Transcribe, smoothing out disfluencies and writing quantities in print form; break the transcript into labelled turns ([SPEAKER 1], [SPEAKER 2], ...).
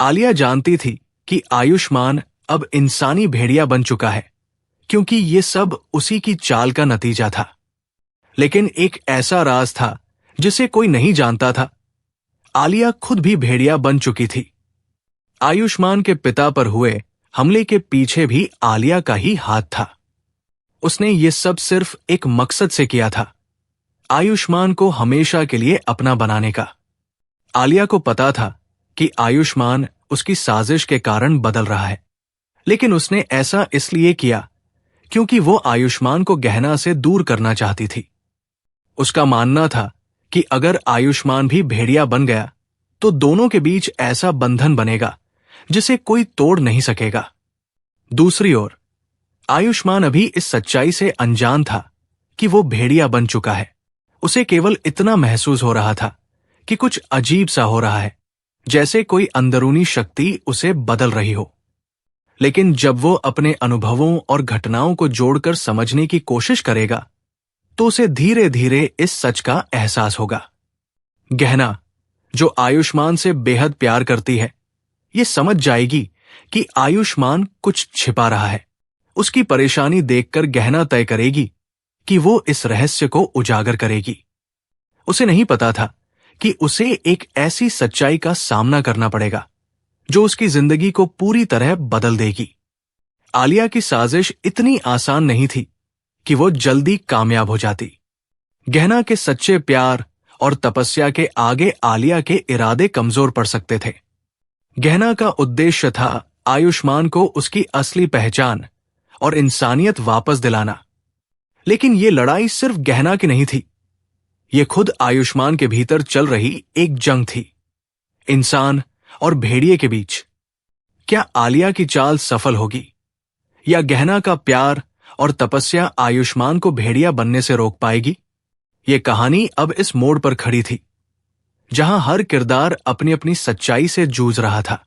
[SPEAKER 1] आलिया जानती थी कि आयुष्मान अब इंसानी भेड़िया बन चुका है, क्योंकि ये सब उसी की चाल का नतीजा था। लेकिन एक ऐसा राज था जिसे कोई नहीं जानता था। आलिया खुद भी भेड़िया बन चुकी थी। आयुष्मान के पिता पर हुए हमले के पीछे भी आलिया का ही हाथ था। उसने ये सब सिर्फ एक मकसद से किया था, आयुष्मान को हमेशा के लिए अपना बनाने का। आलिया को पता था कि आयुष्मान उसकी साजिश के कारण बदल रहा है, लेकिन उसने ऐसा इसलिए किया क्योंकि वो आयुष्मान को गहना से दूर करना चाहती थी। उसका मानना था कि अगर आयुष्मान भी भेड़िया बन गया तो दोनों के बीच ऐसा बंधन बनेगा जिसे कोई तोड़ नहीं सकेगा। दूसरी ओर आयुष्मान अभी इस सच्चाई से अनजान था कि वो भेड़िया बन चुका है। उसे केवल इतना महसूस हो रहा था कि कुछ अजीब सा हो रहा है, जैसे कोई अंदरूनी शक्ति उसे बदल रही हो। लेकिन जब वो अपने अनुभवों और घटनाओं को जोड़कर समझने की कोशिश करेगा तो उसे धीरे धीरे इस सच का एहसास होगा। गहना, जो आयुष्मान से बेहद प्यार करती है, ये समझ जाएगी कि आयुष्मान कुछ छिपा रहा है। उसकी परेशानी देखकर गहना तय करेगी कि वो इस रहस्य को उजागर करेगी। उसे नहीं पता था कि उसे एक ऐसी सच्चाई का सामना करना पड़ेगा जो उसकी जिंदगी को पूरी तरह बदल देगी। आलिया की साजिश इतनी आसान नहीं थी कि वो जल्दी कामयाब हो जाती। गहना के सच्चे प्यार और तपस्या के आगे आलिया के इरादे कमजोर पड़ सकते थे। गहना का उद्देश्य था आयुष्मान को उसकी असली पहचान और इंसानियत वापस दिलाना। लेकिन ये लड़ाई सिर्फ गहना की नहीं थी, ये खुद आयुष्मान के भीतर चल रही एक जंग थी, इंसान और भेड़िए के बीच। क्या आलिया की चाल सफल होगी, या गहना का प्यार और तपस्या आयुष्मान को भेड़िया बनने से रोक पाएगी? ये कहानी अब इस मोड़ पर खड़ी थी, जहां हर किरदार अपनी अपनी सच्चाई से जूझ रहा था।